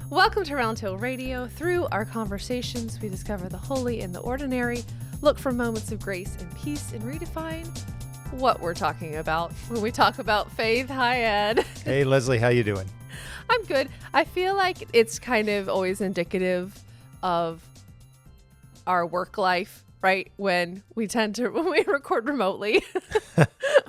Welcome to Roundhill Radio. Through our conversations, we discover the holy in the ordinary, look for moments of grace and peace, and redefine what we're talking about when we talk about faith. Hi, Ed. Hey, Leslie, how you doing? I'm good. I feel like it's kind of always indicative of our work life, right? When we record remotely,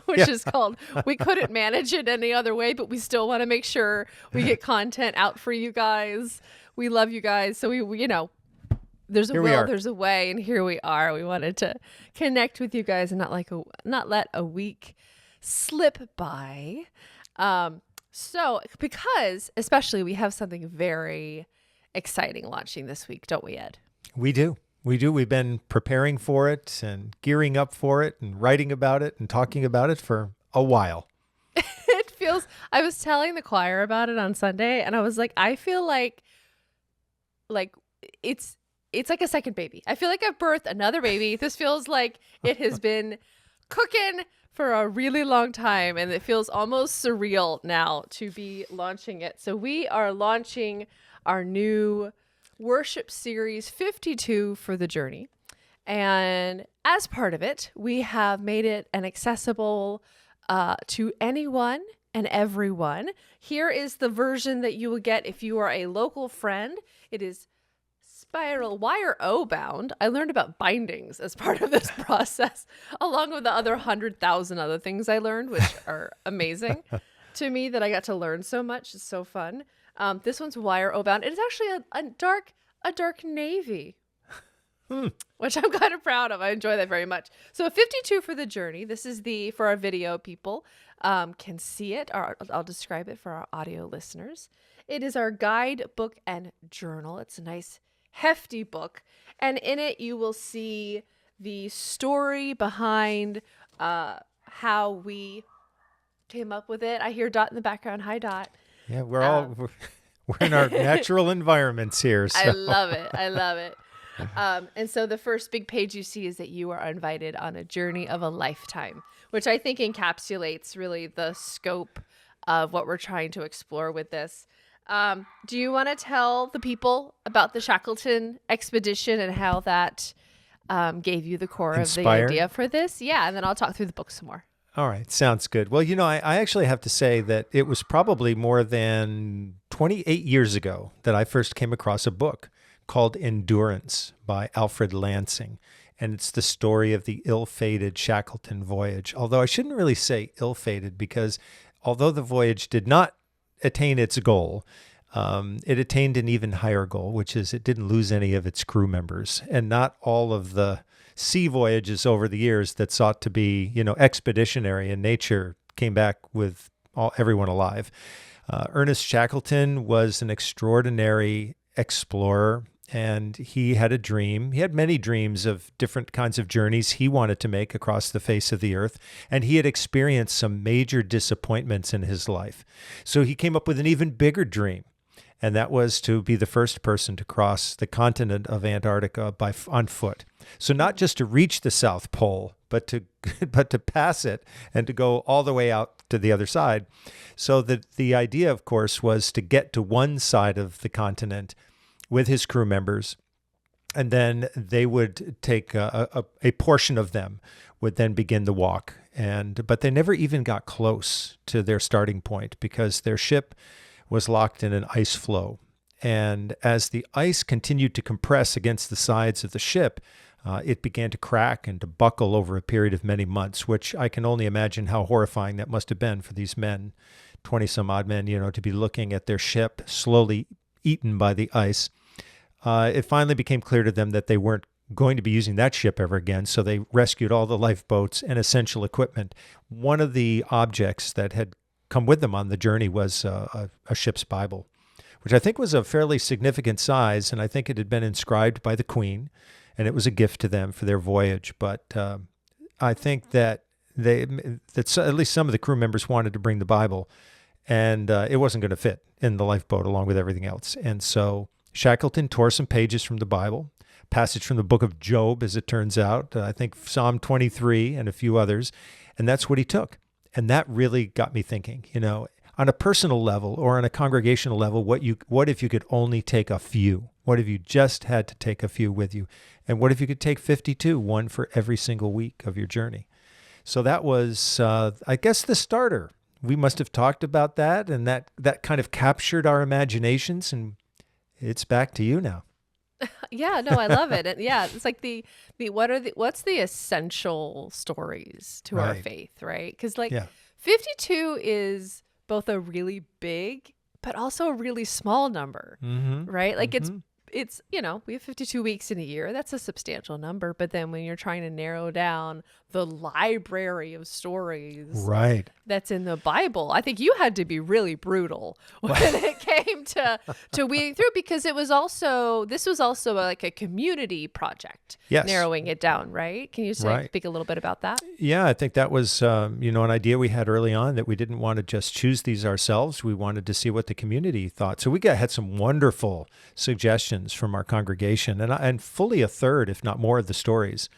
which is called, we couldn't manage it any other way, but we still want to make sure we get content out for you guys. We love you guys. So we there's a will, there's a way, and here we are. We wanted to connect with you guys and not let a week slip by. So because especially we have something very exciting launching this week, don't we, Ed? We do. We've been preparing for it and gearing up for it and writing about it and talking about it for a while. I was telling the choir about it on Sunday, and I was like, I feel like it's like a second baby. I feel like I've birthed another baby. This feels like it has been cooking for a really long time, and it feels almost surreal now to be launching it. So we are launching our new worship series 52 for the journey. And as part of it, we have made it an accessible to anyone and everyone. Here is the version that you will get if you are a local friend. It is spiral wire O bound. I learned about bindings as part of this process, along with the other 100,000 other things I learned, which are amazing to me that I got to learn so much. It's so fun. This one's wire O bound. It is actually a dark navy, which I'm kind of proud of. I enjoy that very much. So 52 for the journey. This is for our video people can see it, or I'll describe it for our audio listeners. It is our guidebook and journal. It's a nice hefty book, and in it you will see the story behind how we came up with it. I hear Dot in the background. Hi, Dot. Yeah, we're in our natural environments here. So. I love it. And so the first big page you see is that you are invited on a journey of a lifetime, which I think encapsulates really the scope of what we're trying to explore with this. Do you want to tell the people about the Shackleton expedition and how that gave you the core of the idea for this? Yeah, and then I'll talk through the book some more. All right, sounds good. Well, I actually have to say that it was probably more than 28 years ago that I first came across a book called Endurance by Alfred Lansing. And it's the story of the ill-fated Shackleton voyage. Although I shouldn't really say ill-fated, because although the voyage did not attain its goal, it attained an even higher goal, which is it didn't lose any of its crew members. And not all of the sea voyages over the years that sought to be, expeditionary in nature came back with everyone alive. Ernest Shackleton was an extraordinary explorer, and he had a dream. He had many dreams of different kinds of journeys he wanted to make across the face of the earth, and he had experienced some major disappointments in his life. So he came up with an even bigger dream, and that was to be the first person to cross the continent of Antarctica on foot. So not just to reach the South Pole, but to pass it and to go all the way out to the other side. So the idea, of course, was to get to one side of the continent with his crew members, and then they would take a portion of them would then begin the walk. But they never even got close to their starting point because their ship was locked in an ice floe. And as the ice continued to compress against the sides of the ship, it began to crack and to buckle over a period of many months, which I can only imagine how horrifying that must have been for these men, 20-some-odd men, to be looking at their ship slowly eaten by the ice. It finally became clear to them that they weren't going to be using that ship ever again, so they rescued all the lifeboats and essential equipment. One of the objects that had come with them on the journey was a ship's Bible, which I think was a fairly significant size, and I think it had been inscribed by the Queen, and it was a gift to them for their voyage. But I think that at least some of the crew members wanted to bring the Bible, and it wasn't going to fit in the lifeboat along with everything else. And so Shackleton tore some pages from the Bible, passage from the book of Job, as it turns out, I think Psalm 23 and a few others, and that's what he took. And that really got me thinking, on a personal level or on a congregational level, what if you could only take a few? What if you just had to take a few with you? And what if you could take 52, one for every single week of your journey? So that was, I guess, the starter. We must have talked about that, and that kind of captured our imaginations, and it's back to you now. Yeah, no, I love it. And yeah, it's like what's the essential stories to our Right. faith, right? Because like Yeah. 52 is both a really big but also a really small number, Mm-hmm. right? Like Mm-hmm. it's we have 52 weeks in a year. That's a substantial number. But then when you're trying to narrow down the library of stories Right. that's in the Bible, I think you had to be really brutal when it came to weeding through, because this was also like a community project, Yes. narrowing it down, right? Can you Right. speak a little bit about that? Yeah, I think that was, an idea we had early on, that we didn't want to just choose these ourselves. We wanted to see what the community thought. So we had some wonderful suggestions from our congregation, and fully a third, if not more, of the stories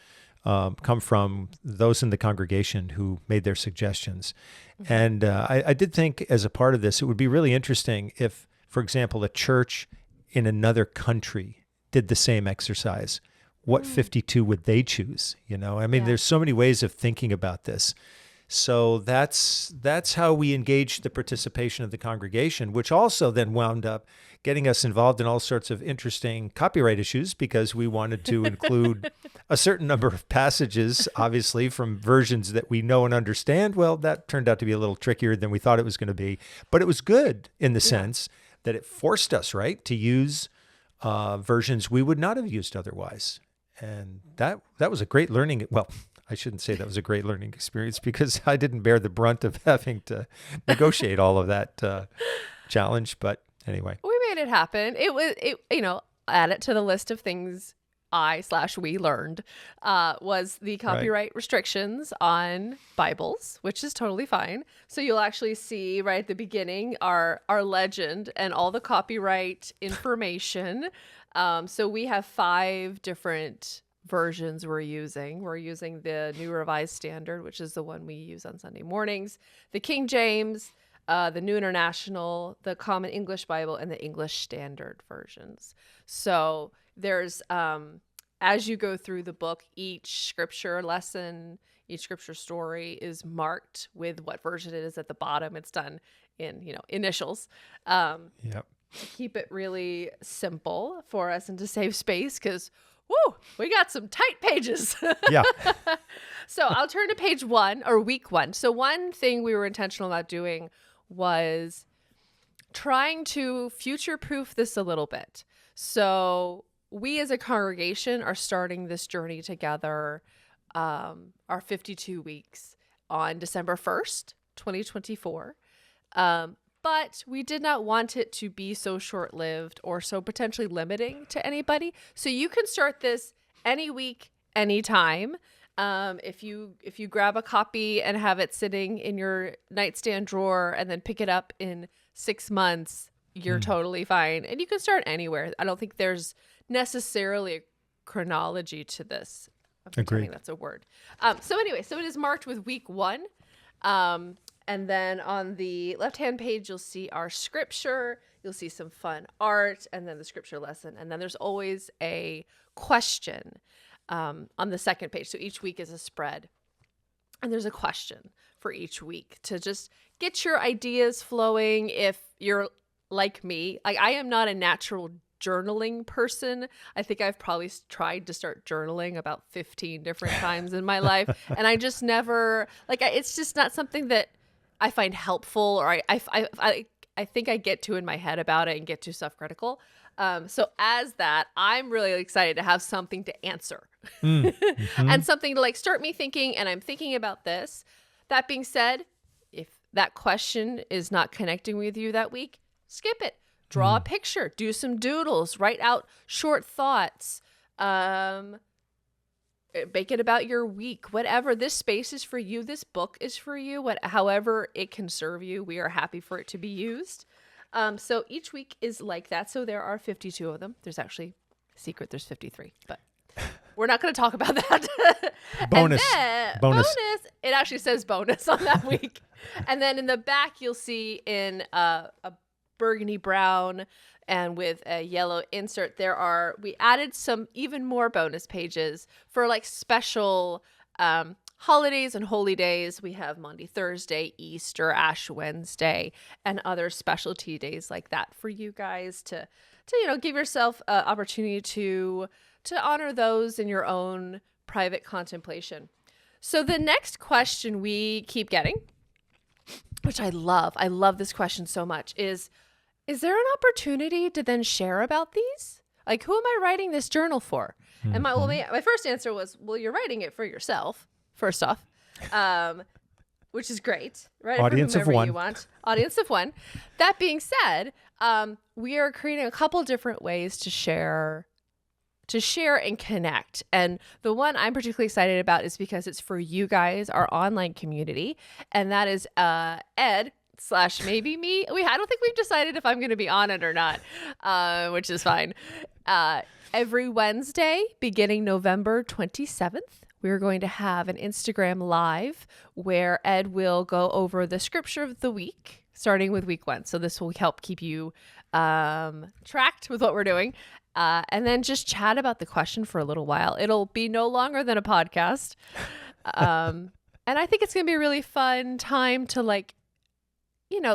come from those in the congregation who made their suggestions. Mm-hmm. And I did think, as a part of this, it would be really interesting if, for example, a church in another country did the same exercise. What 52 would they choose? I mean, Yeah. there's so many ways of thinking about this. So that's how we engaged the participation of the congregation, which also then wound up getting us involved in all sorts of interesting copyright issues, because we wanted to include a certain number of passages, obviously, from versions that we know and understand. Well, that turned out to be a little trickier than we thought it was going to be, but it was good in the sense that it forced us, right, to use versions we would not have used otherwise. And that was a great learning. Well, I shouldn't say that was a great learning experience, because I didn't bear the brunt of having to negotiate all of that challenge. But anyway. We made it happen. Add it to the list of things we learned was the copyright restrictions on Bibles, which is totally fine. So you'll actually see right at the beginning our legend and all the copyright information. So we have 5 different versions we're using. We're using the New Revised Standard, which is the one we use on Sunday mornings, the King James, the New International, the Common English Bible, and the English Standard versions. So there's, as you go through the book, each scripture lesson, each scripture story is marked with what version it is at the bottom. It's done in, initials. Yep. To keep it really simple for us and to save space, because we got some tight pages. Yeah. So I'll turn to page 1, or week 1. So one thing we were intentional about doing was trying to future-proof this a little bit. So we as a congregation are starting this journey together, our 52 weeks on December 1st, 2024. But we did not want it to be so short-lived or so potentially limiting to anybody. So you can start this any week, anytime. If you grab a copy and have it sitting in your nightstand drawer and then pick it up in 6 months, you're totally fine. And you can start anywhere. I don't think there's necessarily a chronology to this. I'm pretending that's a word. So it is marked with week 1. And then on the left-hand page, you'll see our scripture. You'll see some fun art, and then the scripture lesson. And then there's always a question on the second page. So each week is a spread. And there's a question for each week to just get your ideas flowing. If you're like me, I am not a natural journaling person. I think I've probably tried to start journaling about 15 different times in my life. And I just never, it's just not something that I find helpful, or I think I get too in my head about it and get too self-critical. So as that, I'm really excited to have something to answer and something to start me thinking, and I'm thinking about this. That being said, if that question is not connecting with you that week, skip it. Draw a picture, do some doodles, write out short thoughts, make it about your week, whatever. This space is for you. This book is for you. However it can serve you, we are happy for it to be used. So each week is like that. So there are 52 of them. There's actually a secret. There's 53, but we're not going to talk about that. Bonus. And then, Bonus. It actually says bonus on that week. And then in the back, you'll see in a burgundy brown and with a yellow insert, we added some even more bonus pages for like special holidays and holy days. We have Maundy Thursday, Easter, Ash Wednesday, and other specialty days like that for you guys to give yourself an opportunity to honor those in your own private contemplation. So the next question we keep getting, which I love this question so much, is there an opportunity to then share about these? Like, who am I writing this journal for? Mm-hmm. And my first answer was, well, you're writing it for yourself, first off, which is great. Write Audience it for of one. you want. Audience of one. That being said, we are creating a couple different ways to share and connect. And the one I'm particularly excited about is because it's for you guys, our online community. And that is Ed / maybe me. I don't think we've decided if I'm going to be on it or not, which is fine. Every Wednesday, beginning November 27th, we're going to have an Instagram live where Ed will go over the scripture of the week, starting with week 1. So this will help keep you tracked with what we're doing. And then just chat about the question for a little while. It'll be no longer than a podcast. And I think it's going to be a really fun time to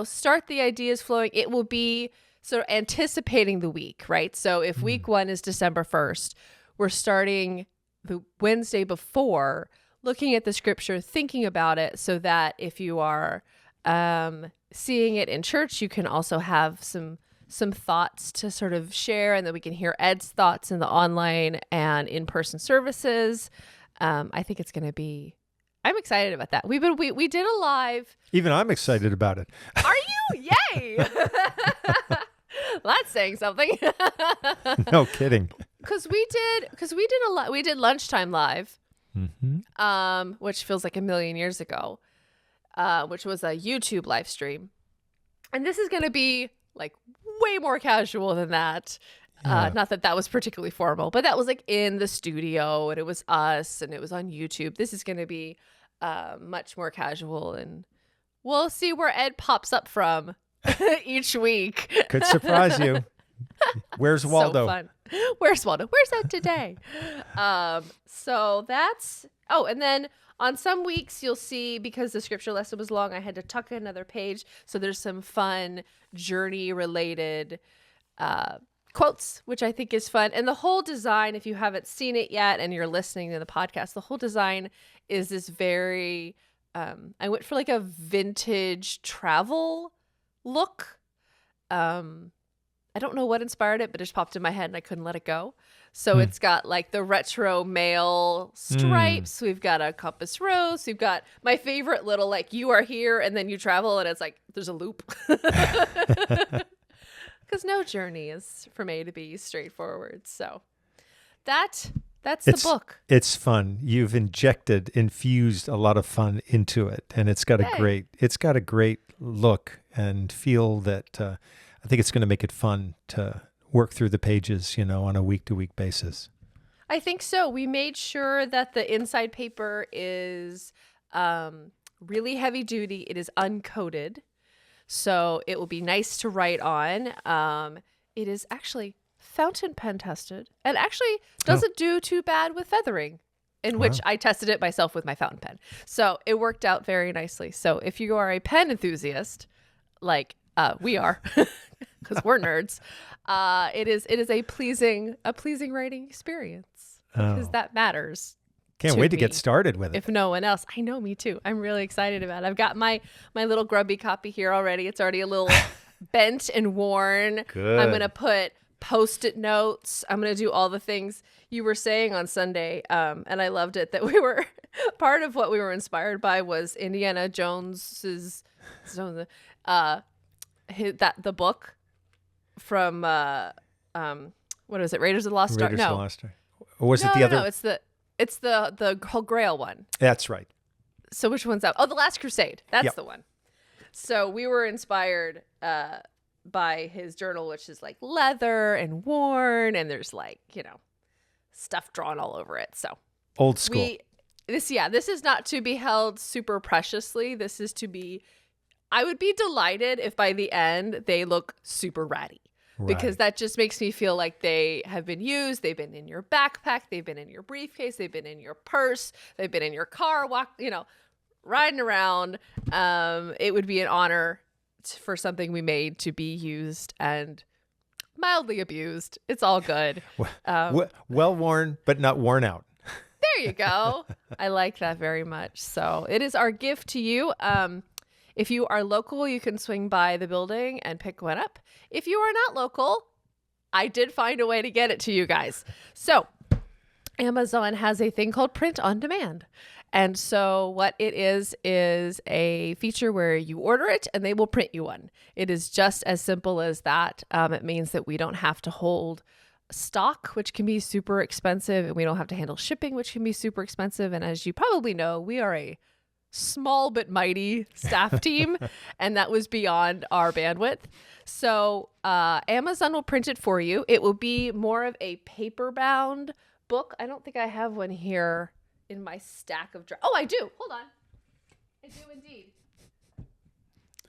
start the ideas flowing. It will be sort of anticipating the week, right? So if week 1 is December 1st, we're starting the Wednesday before, looking at the scripture, thinking about it, so that if you are seeing it in church, you can also have some thoughts to sort of share, and then we can hear Ed's thoughts in the online and in-person services. I think it's going to be, I'm excited about that. We did a live. Even I'm excited about it. Are you? Yay. That's saying something. No kidding. Because we did lunchtime live, which feels like a million years ago, which was a YouTube live stream. And this is going to be like way more casual than that. Yeah. Not that was particularly formal, but that was like in the studio and it was us and it was on YouTube. This is going to be much more casual, and we'll see where Ed pops up from each week. Could surprise you. Where's Waldo? So fun. Where's Waldo? Where's Ed today? So that's, and then on some weeks you'll see, because the scripture lesson was long, I had to tuck in another page. So there's some fun journey related quotes, which I think is fun. And the whole design, if you haven't seen it yet and you're listening to the podcast, the whole design is this very, I went for like a vintage travel look. I don't know what inspired it, but it just popped in my head and I couldn't let it go. So it's got like the retro mail stripes. We've got a compass rose. We've got my favorite little, like, you are here and then you travel, and it's like there's a loop. Because no journey is from A to B straightforward. So that's the book. It's fun. You've infused a lot of fun into it, and it's got a great look and feel that I think it's going to make it fun to work through the pages, on a week-to-week basis. I think so. We made sure that the inside paper is really heavy duty. It is uncoated, so it will be nice to write on. It is actually fountain pen tested and actually doesn't do too bad with feathering, which I tested it myself with my fountain pen. So it worked out very nicely. So if you are a pen enthusiast, like we are, because we're nerds, it is a pleasing writing experience, because that matters. Can't wait to get started with it. If no one else. I know, me too. I'm really excited about it. I've got my little grubby copy here already. It's already a little bent and worn. Good. I'm going to put Post-it notes. I'm going to do all the things you were saying on Sunday. And I loved it that part of what we were inspired by was Indiana Jones's, the book from, what is it? Raiders of the Lost Ark? No. Or was it the other? No, it's the whole Grail one. That's right. So which one's that? Oh, The Last Crusade. That's the one. So we were inspired by his journal, which is like leather and worn, and there's like, stuff drawn all over it. So Old school. This is not to be held super preciously. This is to be, I would be delighted if by the end they look super ratty. Because that just makes me feel like they have been used. They've been in your backpack. They've been in your briefcase. They've been in your purse. They've been in your car, riding around. It would be an honor for something we made to be used and mildly abused. It's all good. Well worn, but not worn out. There you go. I like that very much. So it is our gift to you. If you are local, you can swing by the building and pick one up. If you are not local, I did find a way to get it to you guys. So Amazon has a thing called print on demand. And so what it is a feature where you order it and they will print you one. It is just as simple as that. It means that we don't have to hold stock, which can be super expensive, and we don't have to handle shipping, which can be super expensive. And as you probably know, we are a small but mighty staff team, and that was beyond our bandwidth. So Amazon will print it for you. It will be more of a paper-bound book. I don't think I have one here in my stack of Oh, I do. Hold on. I do indeed.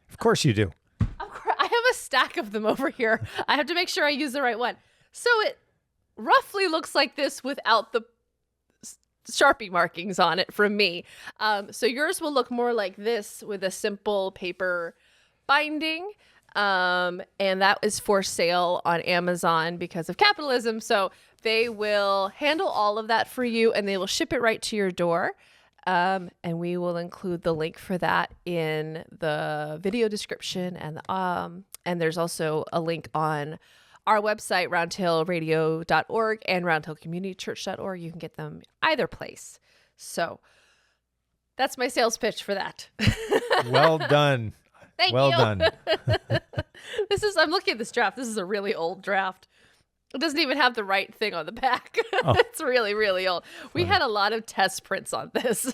Of course you do. Of course. I have a stack of them over here. I have to make sure I use the right one. So it roughly looks like this without the Sharpie markings on it from me. So yours will look more like this with a simple paper binding. And that is for sale on Amazon because of capitalism. So they will handle all of that for you and they will ship it right to your door. And we will include the link for that in the video description. And there's also a link on our website, roundtailradio.org and roundtailcommunitychurch.org. You can get them either place. So that's my sales pitch for that. Well done. Thank well you. done. I'm looking at this draft. This is a really old draft. It doesn't even have the right thing on the back. Oh. It's really, really old. We had a lot of test prints on this.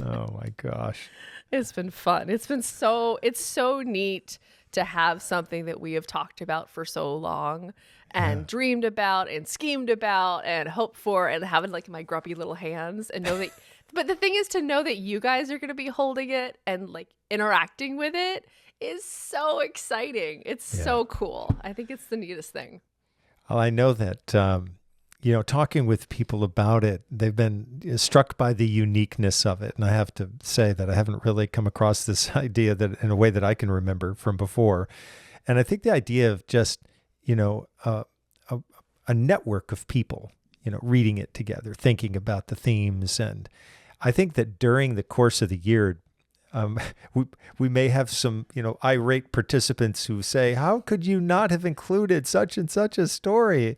Oh my gosh. It's been fun. It's so neat to have something that we have talked about for so long and dreamed about and schemed about and hoped for and have it like in my grumpy little hands and know that. But the thing is to know that you guys are going to be holding it and like interacting with it is so exciting. It's so cool. I think it's the neatest thing. Well, I know that, talking with people about it, they've been struck by the uniqueness of it. And I have to say that I haven't really come across this idea that in a way that I can remember from before. And I think the idea of just, a network of people, reading it together, thinking about the themes. And I think that during the course of the year, we may have some, irate participants who say, how could you not have included such and such a story?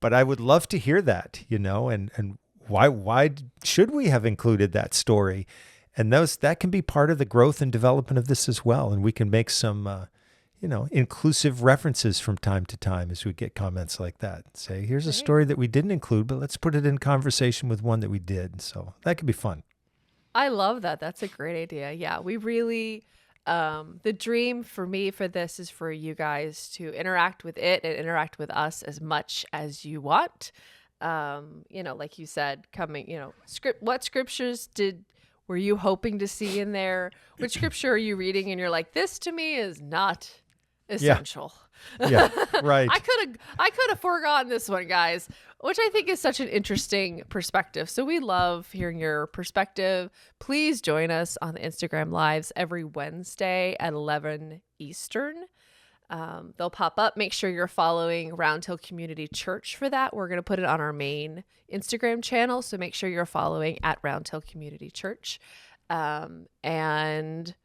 But I would love to hear that, and why should we have included that story? And that can be part of the growth and development of this as well. And we can make some, inclusive references from time to time as we get comments like that. Say, here's a story that we didn't include, but let's put it in conversation with one that we did. So that could be fun. I love that. That's a great idea. Yeah, we really, the dream for me for this is for you guys to interact with it and interact with us as much as you want. Like you said, what scriptures were you hoping to see in there? Which scripture are you reading? And you're like, this to me is not essential. Yeah, right. I could have forgotten this one, guys, which I think is such an interesting perspective. So we love hearing your perspective. Please join us on the Instagram lives every Wednesday at 11 Eastern. They'll pop up. Make sure you're following Roundtail Community Church for that. We're going to put it on our main Instagram channel. So make sure you're following at Roundtail Community Church. And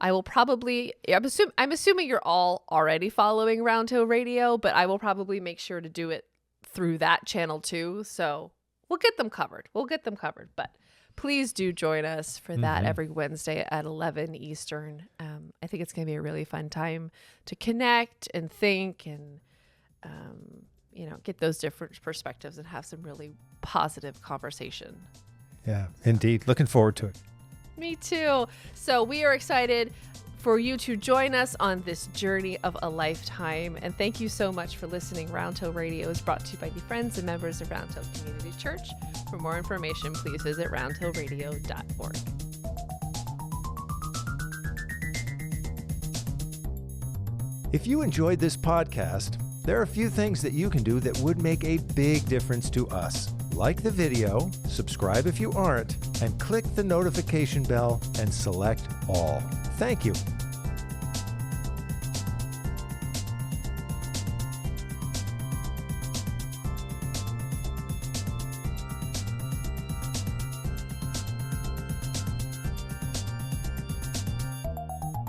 I will probably, I'm assuming you're all already following Roundtail Radio, but I will probably make sure to do it through that channel too. So we'll get them covered. But please do join us for that every Wednesday at 11 Eastern. I think it's going to be a really fun time to connect and think and, get those different perspectives and have some really positive conversation. Yeah, indeed. Looking forward to it. Me too. So we are excited for you to join us on this journey of a lifetime. And thank you so much for listening. Round Hill Radio is brought to you by the friends and members of Round Hill Community Church. For more information, please visit roundhillradio.org. If you enjoyed this podcast, there are a few things that you can do that would make a big difference to us. Like the video, subscribe if you aren't, and click the notification bell and select all. Thank you.